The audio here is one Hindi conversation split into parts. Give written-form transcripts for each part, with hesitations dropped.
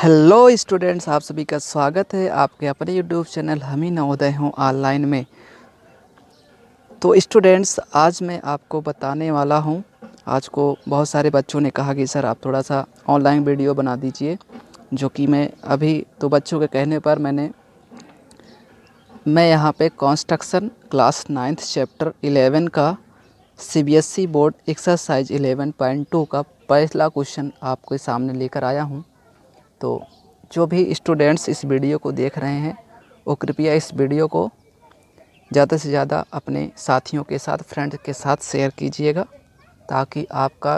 हेलो स्टूडेंट्स, आप सभी का स्वागत है आपके अपने यूट्यूब चैनल हम ही नवोदय हूँ ऑनलाइन में। तो स्टूडेंट्स, आज मैं आपको बताने वाला हूँ। आज को बहुत सारे बच्चों ने कहा कि सर आप थोड़ा सा ऑनलाइन वीडियो बना दीजिए, जो कि मैं अभी तो बच्चों के कहने पर मैं यहाँ पे कंस्ट्रक्शन क्लास 9th चैप्टर 11 का सीबीएसई बोर्ड एक्सरसाइज 11.2 का पहला क्वेश्चन आपके सामने लेकर आया हूँ। तो जो भी स्टूडेंट्स इस वीडियो को देख रहे हैं वो कृपया इस वीडियो को ज़्यादा से ज़्यादा अपने साथियों के साथ, फ्रेंड के साथ शेयर कीजिएगा, ताकि आपका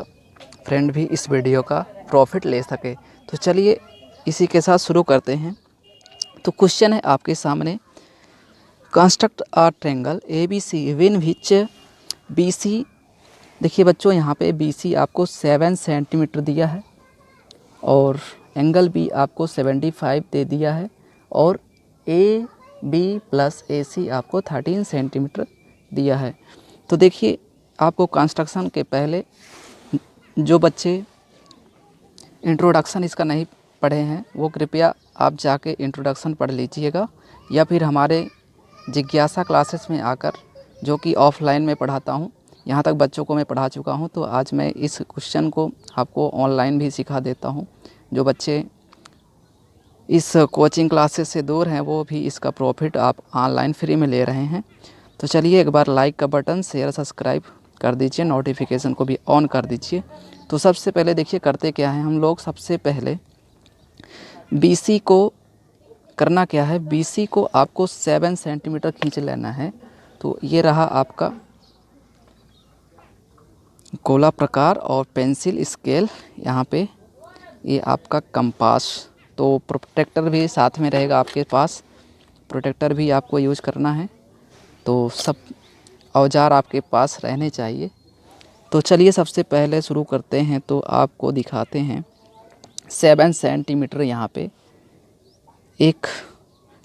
फ्रेंड भी इस वीडियो का प्रॉफिट ले सके। तो चलिए इसी के साथ शुरू करते हैं। तो क्वेश्चन है आपके सामने, construct a triangle A B C in which B C. देखिए बच्चों, यहाँ पे बी सी आपको 7 सेंटीमीटर दिया है और एंगल भी आपको 75 दे दिया है और ए बी प्लस ए सी आपको 13 सेंटीमीटर दिया है। तो देखिए, आपको कंस्ट्रक्शन के पहले जो बच्चे इंट्रोडक्शन इसका नहीं पढ़े हैं वो कृपया आप जाके इंट्रोडक्शन पढ़ लीजिएगा, या फिर हमारे जिज्ञासा क्लासेस में आकर, जो कि ऑफलाइन में पढ़ाता हूँ, यहाँ तक बच्चों को मैं पढ़ा चुका हूँ। तो आज मैं इस क्वेश्चन को आपको ऑनलाइन भी सिखा देता हूँ। जो बच्चे इस कोचिंग क्लासेस से दूर हैं वो भी इसका प्रॉफिट आप ऑनलाइन फ्री में ले रहे हैं। तो चलिए एक बार लाइक का बटन, शेयर, सब्सक्राइब कर दीजिए, नोटिफिकेशन को भी ऑन कर दीजिए। तो सबसे पहले देखिए करते क्या है हम लोग। सबसे पहले BC को करना क्या है, BC को आपको 7 सेंटीमीटर खींच लेना है। तो ये रहा आपका गोला प्रकार और पेंसिल स्केल, यहाँ पे ये आपका कंपास। तो प्रोटेक्टर भी साथ में रहेगा आपके पास, प्रोटेक्टर भी आपको यूज करना है। तो सब औजार आपके पास रहने चाहिए। तो चलिए सबसे पहले शुरू करते हैं। तो आपको दिखाते हैं 7 सेंटीमीटर, यहाँ पे एक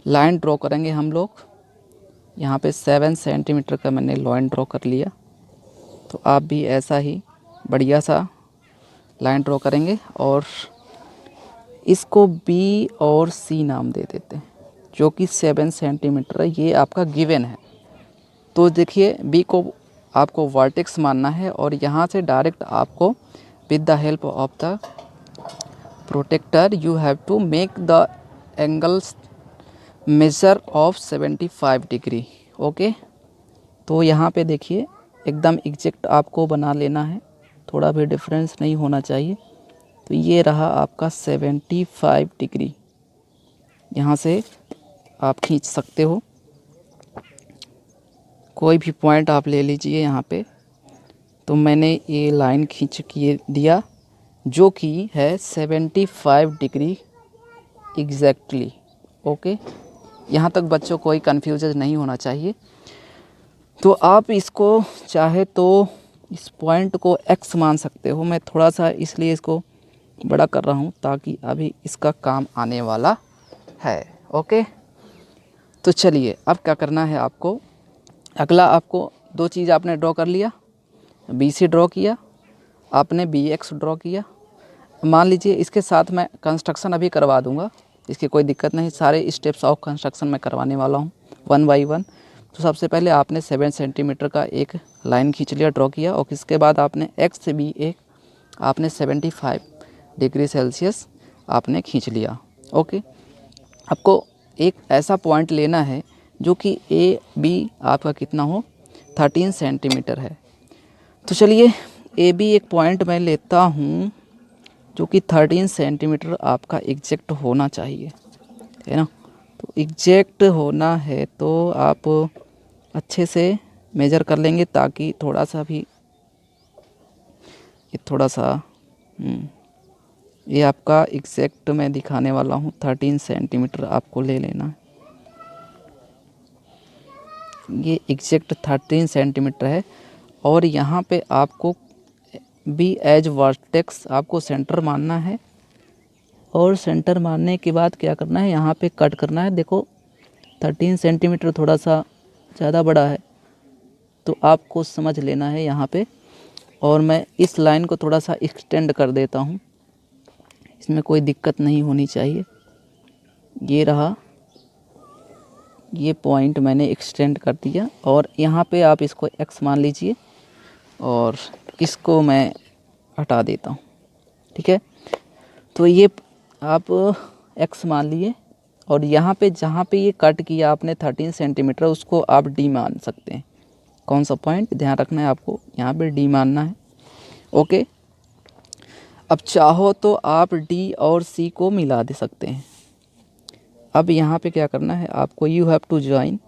लाइन ड्रॉ करेंगे हम लोग। यहाँ पे 7 सेंटीमीटर का मैंने लाइन ड्रॉ कर लिया। तो आप भी ऐसा ही बढ़िया सा लाइन ड्रॉ करेंगे और इसको B और C नाम दे देते हैं, जो कि 7 सेंटीमीटर है। ये आपका गिवन है। तो देखिए B को आपको वर्टेक्स मानना है और यहाँ से डायरेक्ट आपको with the help of the protractor you have to make the angles measure of 75 degree. Okay, तो यहाँ पे देखिए एकदम एग्जैक्ट आपको बना लेना है, थोड़ा भी डिफरेंस नहीं होना चाहिए। तो ये रहा आपका 75 डिग्री, यहाँ से आप खींच सकते हो। कोई भी पॉइंट आप ले लीजिए यहाँ पे। तो मैंने ये लाइन खींच के दिया जो कि है 75 डिग्री एग्जैक्टली। ओके, यहाँ तक बच्चों कोई कन्फ्यूजन नहीं होना चाहिए। तो आप इसको चाहे तो इस पॉइंट को X मान सकते हो। मैं थोड़ा सा इसलिए इसको बड़ा कर रहा हूँ ताकि अभी इसका काम आने वाला है। ओके, तो चलिए अब क्या करना है आपको। अगला आपको दो चीज़ आपने ड्रॉ कर लिया, BC ड्रॉ किया, आपने BX ड्रॉ किया। मान लीजिए इसके साथ मैं कंस्ट्रक्शन अभी करवा दूंगा, इसकी कोई दिक्कत नहीं। सारे स्टेप्स ऑफ कंस्ट्रक्शन मैं करवाने वाला हूँ 1 बाई 1। तो सबसे पहले आपने 7 सेंटीमीटर का एक लाइन खींच लिया, ड्रॉ किया, और इसके बाद आपने X से B एक आपने 75 डिग्री सेल्सियस आपने खींच लिया। ओके, आपको एक ऐसा पॉइंट लेना है जो कि AB आपका कितना हो, 13 सेंटीमीटर है। तो चलिए AB एक पॉइंट मैं लेता हूँ जो कि 13 सेंटीमीटर आपका एग्जैक्ट होना चाहिए, है ना। तो एग्जैक्ट होना है तो आप अच्छे से मेजर कर लेंगे, ताकि थोड़ा सा भी ये थोड़ा सा ये आपका एग्जैक्ट मैं दिखाने वाला हूँ। 13 सेंटीमीटर आपको ले लेना है। ये एग्जैक्ट 13 सेंटीमीटर है और यहाँ पे आपको B एज वर्टेक्स आपको सेंटर मानना है। और सेंटर मानने के बाद क्या करना है, यहाँ पे कट करना है। देखो 13 सेंटीमीटर थोड़ा सा ज़्यादा बड़ा है, तो आपको समझ लेना है यहाँ पे। और मैं इस लाइन को थोड़ा सा एक्सटेंड कर देता हूँ। इसमें कोई दिक्कत नहीं होनी चाहिए। ये रहा, ये पॉइंट मैंने एक्सटेंड कर दिया और यहाँ पे आप इसको x मान लीजिए और इसको मैं हटा देता हूँ, ठीक है। तो ये आप x मान लिए और यहाँ पे जहाँ पे ये कट किया आपने 13 सेंटीमीटर, उसको आप d मान सकते हैं। कौन सा पॉइंट ध्यान रखना है आपको, यहाँ पे d मानना है, ओके। अब चाहो तो आप d और c को मिला दे सकते हैं। अब यहाँ पे क्या करना है आपको, you have to join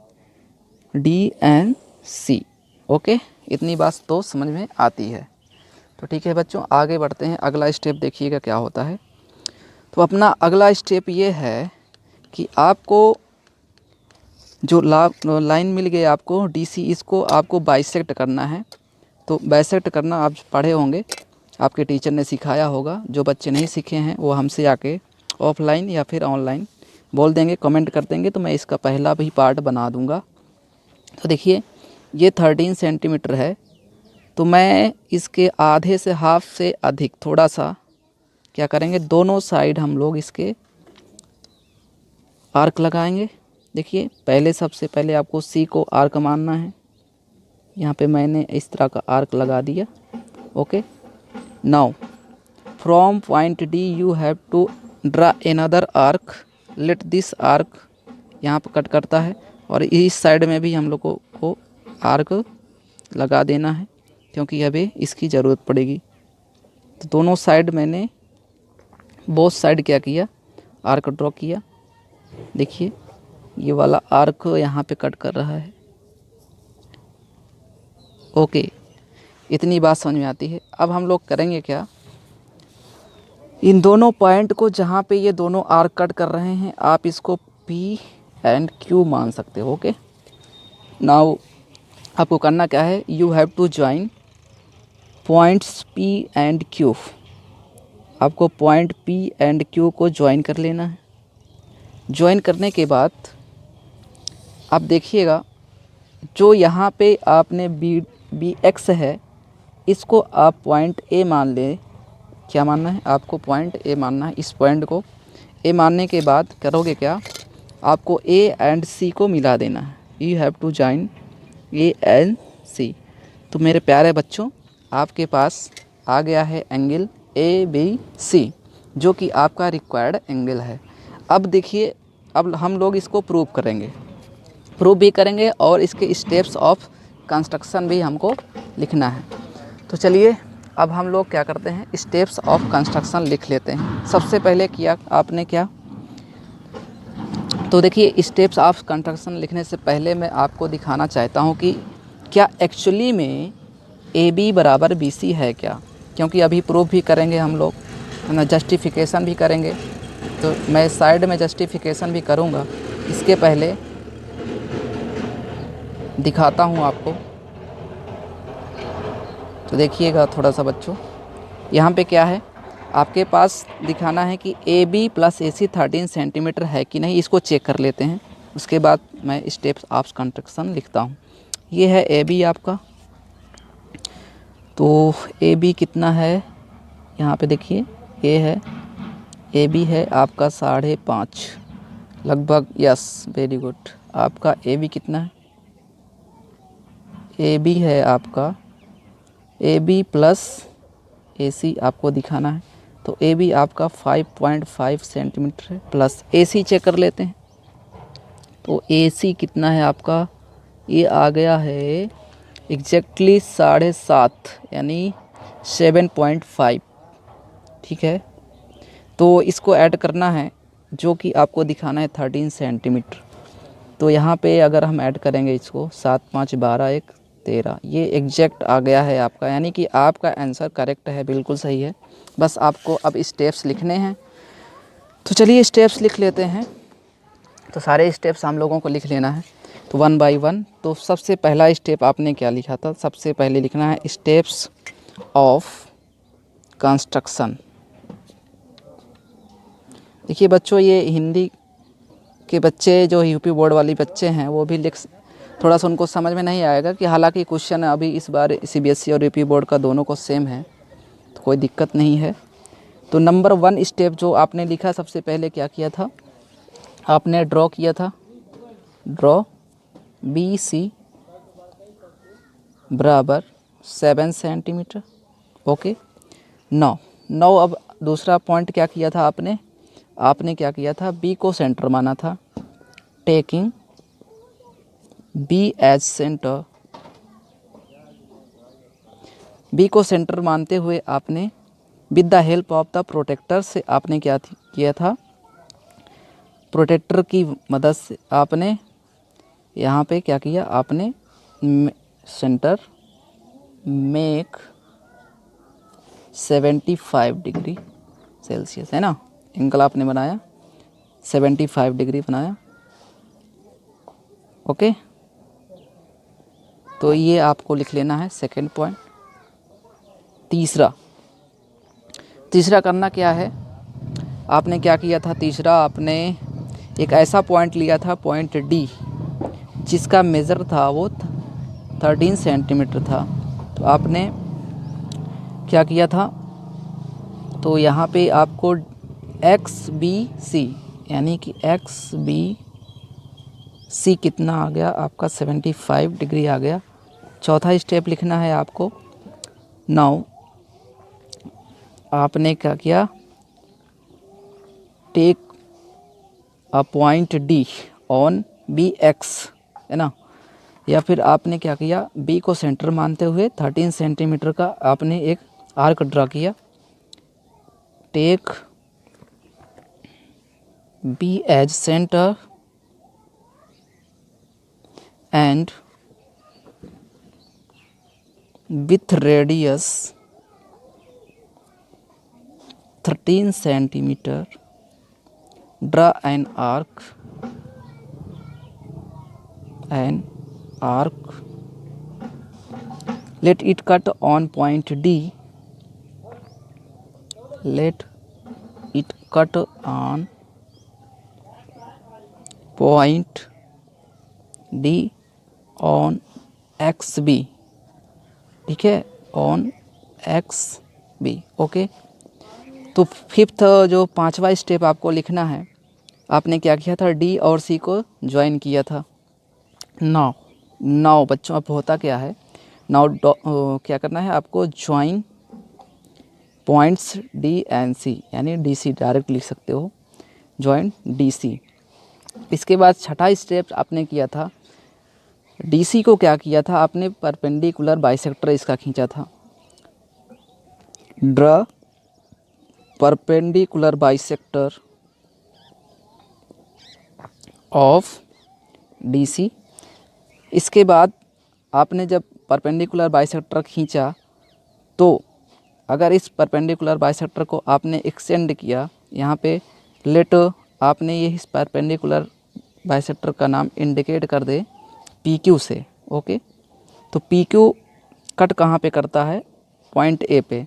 D and C, okay. इतनी बात तो समझ में आती है। तो ठीक है बच्चों, आगे बढ़ते हैं। अगला स्टेप देखिएगा क्या होता है। तो अपना अगला स्टेप ये है कि आपको जो लाइन मिल गई आपको DC, इसको आपको बाइसेक्ट करना है। तो बाइसेक्ट करना आप पढ़े होंगे, आपके टीचर ने सिखाया होगा। जो बच्चे नहीं सीखे हैं वो हमसे आके ऑफलाइन या फिर ऑनलाइन बोल देंगे, कमेंट कर देंगे, तो मैं इसका पहला भी पार्ट बना दूंगा। तो देखिए ये 13 सेंटीमीटर है, तो मैं इसके आधे से हाफ से अधिक थोड़ा सा क्या करेंगे, दोनों साइड हम लोग इसके आर्क लगाएंगे। देखिए पहले सबसे पहले आपको C को आर्क मानना है। यहाँ पे मैंने इस तरह का आर्क लगा दिया, okay. Now from point D you have to draw another arc, let this arc, यहाँ पर कट करता है और इस साइड में भी हम लोग को आर्क लगा देना है, क्योंकि अभी इसकी ज़रूरत पड़ेगी। तो दोनों साइड मैंने बोथ साइड क्या किया, आर्क ड्रॉ किया। देखिए ये वाला आर्क यहाँ पे कट कर रहा है, ओके। इतनी बात समझ में आती है। अब हम लोग करेंगे क्या, इन दोनों पॉइंट को जहाँ पे ये दोनों आर्क कट कर रहे हैं आप इसको P एंड Q मान सकते हो, ओके। नाउ आपको करना क्या है, you have to join points P and Q। आपको पॉइंट P एंड Q को ज्वाइन कर लेना है। ज्वाइन करने के बाद आप देखिएगा, जो यहाँ पे आपने बी एक्स है, इसको आप पॉइंट A मान लें। क्या मानना है आपको, पॉइंट A मानना है। इस पॉइंट को A मानने के बाद करोगे क्या, आपको A एंड C को मिला देना है। You have to join A and C। तो मेरे प्यारे बच्चों, आपके पास आ गया है एंगल ABC, जो कि आपका रिक्वायर्ड एंगल है। अब देखिए, अब हम लोग इसको प्रूव करेंगे, प्रूव भी करेंगे और इसके स्टेप्स ऑफ कंस्ट्रक्शन भी हमको लिखना है। तो चलिए अब हम लोग क्या करते हैं, स्टेप्स ऑफ कंस्ट्रक्शन लिख लेते हैं। सबसे पहले किया आपने क्या, तो देखिए स्टेप्स ऑफ कंस्ट्रक्शन लिखने से पहले मैं आपको दिखाना चाहता हूँ कि क्या एक्चुअली में AB बराबर BC है क्या, क्योंकि अभी प्रूव भी करेंगे हम लोग, है ना, जस्टिफिकेशन भी करेंगे। तो मैं साइड में जस्टिफिकेशन भी करूँगा, इसके पहले दिखाता हूँ आपको। तो देखिएगा थोड़ा सा बच्चों, यहाँ पे क्या है, आपके पास दिखाना है कि AB प्लस AC 13 सेंटीमीटर है कि नहीं, इसको चेक कर लेते हैं। उसके बाद मैं स्टेप्स ऑफ कंस्ट्रक्शन लिखता हूँ। ये है AB आपका, तो AB कितना है, यहाँ पे देखिए A है, AB है आपका 5.5 लगभग, यस वेरी गुड। आपका AB कितना है, AB है आपका, AB प्लस AC आपको दिखाना है। तो AB आपका 5.5 सेंटीमीटर है, प्लस AC चेक कर लेते हैं। तो AC कितना है आपका, ये आ गया है एग्जैक्टली 7.5 यानी 7.5, ठीक है। तो इसको ऐड करना है, जो कि आपको दिखाना है 13 सेंटीमीटर। तो यहाँ पे अगर हम ऐड करेंगे इसको, 7 5 12 1 13, ये एग्जैक्ट आ गया है आपका, यानी कि आपका आंसर करेक्ट है, बिल्कुल सही है। बस आपको अब स्टेप्स लिखने हैं। तो चलिए स्टेप्स लिख लेते हैं। तो सारे स्टेप्स हम लोगों को लिख लेना है, तो 1 बाय 1। तो सबसे पहला स्टेप आपने क्या लिखा था, सबसे पहले लिखना है स्टेप्स ऑफ कंस्ट्रक्शन। देखिए बच्चों, ये हिंदी के बच्चे जो यूपी बोर्ड वाली बच्चे हैं वो भी थोड़ा सा उनको समझ में नहीं आएगा, कि हालांकि क्वेश्चन अभी इस बार CBSE और यूपी बोर्ड का दोनों को सेम है, तो कोई दिक्कत नहीं है। तो नंबर 1 स्टेप जो आपने लिखा, सबसे पहले क्या किया था, आपने ड्रॉ किया था, ड्रॉ BC बराबर 7 सेंटीमीटर। ओके, नौ अब दूसरा पॉइंट क्या किया था आपने क्या किया था, B को सेंटर माना था, taking B as centre, B को सेंटर मानते हुए आपने with the help of the protractor से आपने क्या किया था, प्रोटेक्टर की मदद से आपने यहाँ पे क्या किया, आपने सेंटर मेक 75 डिग्री सेल्सियस, है ना, एंगल आपने बनाया 75 डिग्री बनाया। ओके, तो ये आपको लिख लेना है सेकंड पॉइंट। तीसरा करना क्या है, आपने क्या किया था, तीसरा आपने एक ऐसा पॉइंट लिया था, पॉइंट D, जिसका मेज़र था वो 13 सेंटीमीटर था। तो आपने क्या किया था, तो यहाँ पे आपको XBC यानी कि XBC कितना आ गया आपका, 75 डिग्री आ गया। चौथा स्टेप लिखना है आपको। नाउ आपने क्या किया, take a point D on BX, है ना, या फिर आपने क्या किया, B को सेंटर मानते हुए 13 सेंटीमीटर का आपने एक आर्क ड्रा किया। Take B as centre and with radius 13 centimetre draw an arc let it cut on point D, let it cut on point D on XB, ठीक है, on XB। ओके, तो फिफ्थ जो पांचवा स्टेप आपको लिखना है, आपने क्या किया था, D और C को ज्वाइन किया था। नाउ बच्चों अब होता क्या है, नाउ क्या करना है आपको, join points D and C, यानी DC डायरेक्ट लिख सकते हो, ज्वाइन DC। इसके बाद छठा स्टेप आपने किया था, DC को क्या किया था आपने, परपेंडिकुलर बाइसेक्टर इसका खींचा था। Draw perpendicular bisector of DC। इसके बाद आपने जब परपेंडिकुलर बाइसेक्टर खींचा, तो अगर इस परपेंडिकुलर बाइसेक्टर को आपने एक्सटेंड किया, यहाँ पे लेट आपने ये इस परपेंडिकुलर बाइसेक्टर का नाम इंडिकेट कर दे PQ से। ओके, तो PQ कट कहाँ पे करता है, पॉइंट A पे।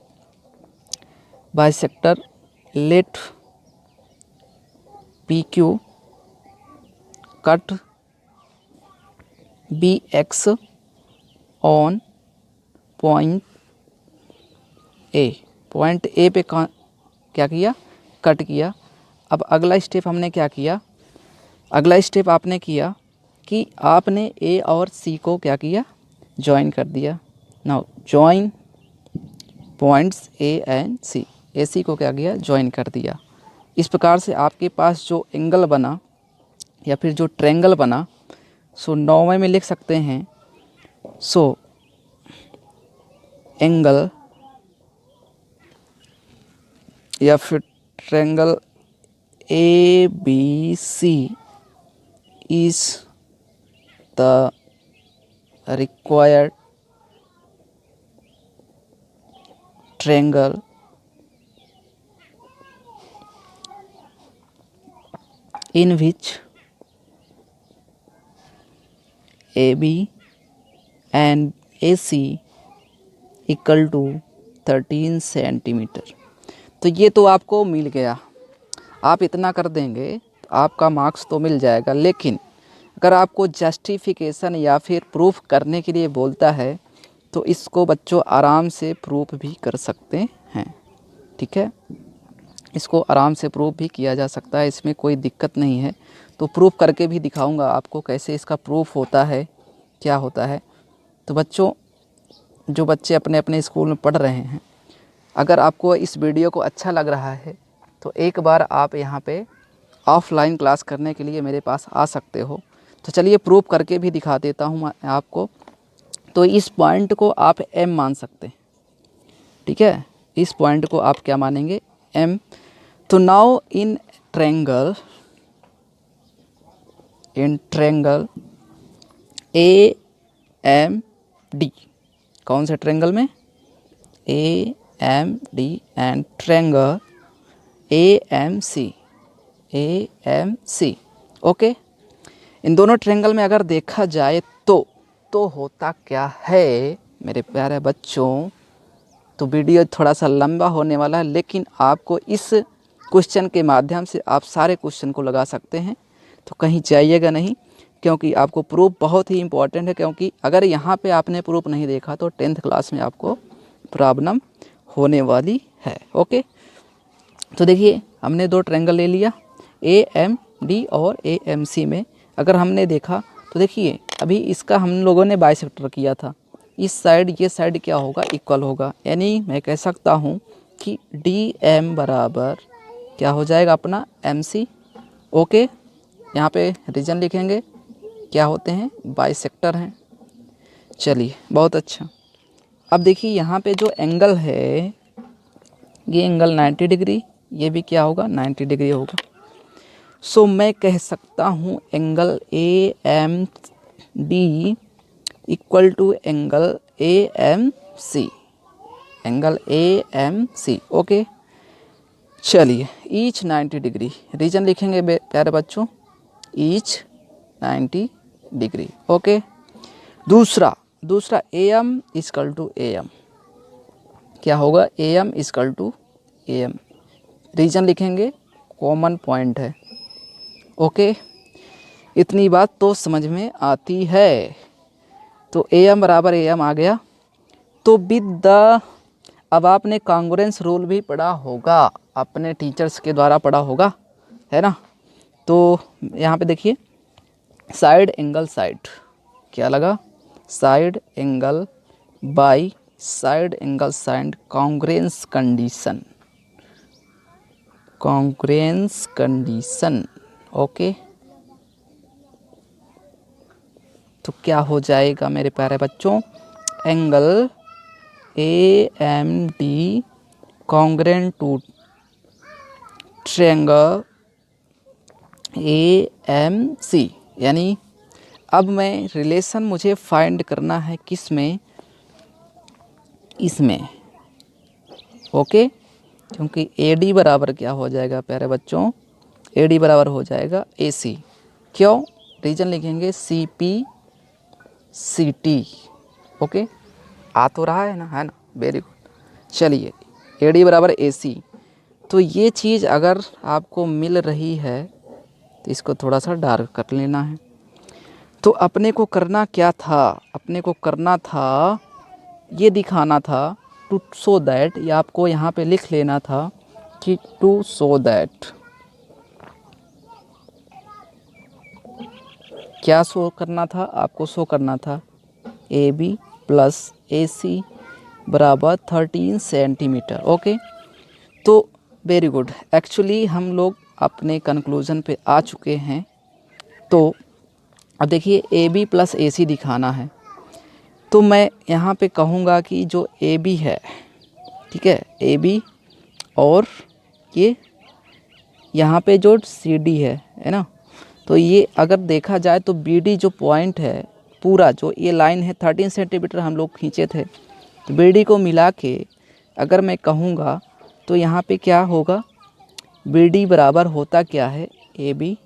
Bisector let PQ cut BX on point A, point A पे क्या किया, कट किया। अब अगला स्टेप हमने क्या किया, अगला स्टेप आपने किया कि आपने A और C को क्या किया, ज्वाइन कर दिया। Now join points A and C, AC को क्या किया, ज्वाइन कर दिया। इस प्रकार से आपके पास जो एंगल बना या फिर जो ट्रायंगल बना, सो 9वें में लिख सकते हैं, सो एंगल या फिर triangle ABC is the required triangle in which AB and AC equal to 13 centimetre. तो ये तो आपको मिल गया, आप इतना कर देंगे तो आपका मार्क्स तो मिल जाएगा। लेकिन अगर आपको जस्टिफिकेशन या फिर प्रूफ करने के लिए बोलता है, तो इसको बच्चों आराम से प्रूफ भी कर सकते हैं, ठीक है। इसको आराम से प्रूफ भी किया जा सकता है, इसमें कोई दिक्कत नहीं है। तो प्रूफ करके भी दिखाऊंगा आपको कैसे इसका प्रूफ होता है, क्या होता है। तो बच्चों, जो बच्चे अपने अपने स्कूल में पढ़ रहे हैं, अगर आपको इस वीडियो को अच्छा लग रहा है तो एक बार आप यहाँ पे ऑफ़लाइन क्लास करने के लिए मेरे पास आ सकते हो। तो चलिए प्रूफ करके भी दिखा देता हूँ मैं आपको। तो इस पॉइंट को आप m मान सकते हैं, ठीक है। इस पॉइंट को आप क्या मानेंगे, m। तो नाउ इन ट्रायंगल AMD, कौन से ट्रायंगल में, AMD and triangle AMC, okay. इन दोनों ट्रायंगल में अगर देखा जाए तो होता क्या है मेरे प्यारे बच्चों। तो वीडियो थोड़ा सा लंबा होने वाला है, लेकिन आपको इस क्वेश्चन के माध्यम से आप सारे क्वेश्चन को लगा सकते हैं। तो कहीं जाइएगा नहीं, क्योंकि आपको प्रूफ बहुत ही इम्पोर्टेंट है। क्योंकि अगर यहाँ पे आपने प्रूफ नहीं देखा तो 10th क्लास में आपको प्रॉब्लम होने वाली है, ओके। तो देखिए, हमने दो ट्रायंगल ले लिया, AMD और AMC में अगर हमने देखा तो देखिए, अभी इसका हम लोगों ने बाइसेक्टर किया था। इस साइड ये साइड क्या होगा, इक्वल होगा। यानी मैं कह सकता हूँ कि DM बराबर क्या हो जाएगा अपना MC, ओके। यहाँ पे रीजन लिखेंगे, क्या होते हैं, बाइसेक्टर हैं। चलिए, बहुत अच्छा। अब देखिए यहाँ पे जो एंगल है, ये एंगल 90 डिग्री, ये भी क्या होगा, 90 डिग्री होगा। सो मैं कह सकता हूँ angle AMD equal to angle AMC, angle AMC, okay. चलिए, ईच 90 डिग्री, रीजन लिखेंगे प्यारे बच्चों, ईच 90 डिग्री, ओके। दूसरा AM इक्वल टू AM, क्या होगा, AM equal to AM, reason लिखेंगे, कॉमन पॉइंट है, ओके। इतनी बात तो समझ में आती है। तो AM बराबर AM आ गया। तो विद द, अब आपने कॉन्ग्रुएंस रूल भी पढ़ा होगा, अपने टीचर्स के द्वारा पढ़ा होगा, है ना। तो यहाँ पे देखिए, साइड एंगल साइड, क्या लगा, side angle by side angle side, congruence condition, okay. तो क्या हो जाएगा मेरे प्यारे बच्चों, angle AMD congruent to triangle AMC। यानी अब मैं रिलेशन मुझे फाइंड करना है किस में, इसमें, ओके। क्योंकि AD बराबर क्या हो जाएगा प्यारे बच्चों, AD बराबर हो जाएगा AC, क्यों, रीजन लिखेंगे CPCT, ओके। आ तो रहा है ना, वेरी गुड। चलिए, AD बराबर AC। तो ये चीज़ अगर आपको मिल रही है तो इसको थोड़ा सा डार्क कर लेना है। तो अपने को करना क्या था, अपने को करना था, ये दिखाना था, टू शो दैट, ये आपको यहाँ पे लिख लेना था कि टू शो दैट, क्या शो करना था, आपको शो करना था AB प्लस AC बराबर 13 सेंटीमीटर, ओके। तो वेरी गुड, एक्चुअली हम लोग अपने कंक्लूजन पे आ चुके हैं। तो अब देखिए, AB प्लस AC दिखाना है। तो मैं यहाँ पे कहूँगा कि जो AB है, ठीक है, AB और ये यहाँ पे जो CD है ना। तो ये अगर देखा जाए तो BD जो पॉइंट है, पूरा जो ये लाइन है 13 सेंटीमीटर हम लोग खींचे थे। तो BD को मिला के अगर मैं कहूँगा तो यहाँ पे क्या होगा, BD बराबर होता क्या है, AB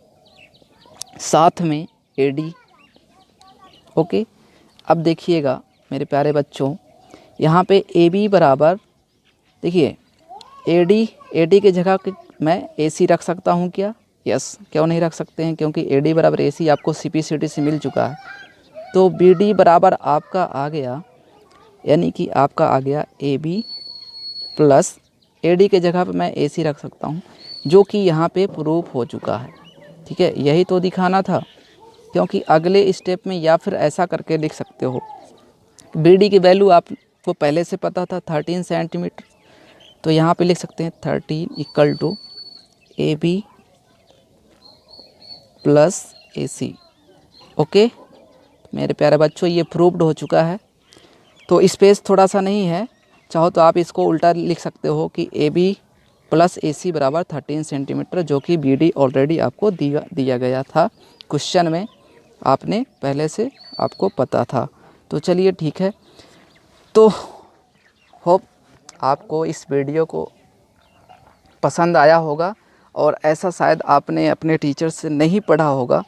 साथ में AD, ओके। अब देखिएगा मेरे प्यारे बच्चों, यहाँ पे AB बराबर, देखिए AD के जगह मैं AC रख सकता हूँ क्या, यस, क्यों नहीं रख सकते हैं, क्योंकि AD बराबर AC आपको CPCT से मिल चुका है। तो BD बराबर आपका आ गया, यानी कि आपका आ गया AB प्लस AD के जगह पे मैं AC रख सकता हूँ, जो कि यहाँ पे प्रूफ हो चुका है। ठीक है, यही तो दिखाना था, क्योंकि अगले स्टेप में या फिर ऐसा करके लिख सकते हो, BD की वैल्यू आपको पहले से पता था 13 सेंटीमीटर, तो यहाँ पे लिख सकते हैं 13 equal to AB plus AC। Okay मेरे प्यारे बच्चों, ये प्रूव्ड हो चुका है। तो स्पेस थोड़ा सा नहीं है, चाहो तो आप इसको उल्टा लिख सकते हो कि AB प्लस AC बराबर 13 सेंटीमीटर, जो कि BD ऑलरेडी आपको दिया गया था क्वेश्चन में, आपने पहले से आपको पता था। तो चलिए ठीक है, तो होप आपको इस वीडियो को पसंद आया होगा, और ऐसा शायद आपने अपने टीचर से नहीं पढ़ा होगा।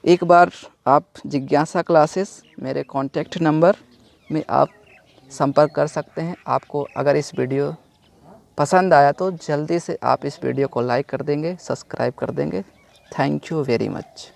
एक बार आप जिज्ञासा क्लासेस मेरे कॉन्टैक्ट नंबर में आप संपर्क कर सकते हैं। आपको अगर इस वीडियो पसंद आया तो जल्दी से आप इस वीडियो को लाइक कर देंगे, सब्सक्राइब कर देंगे। Thank you very much.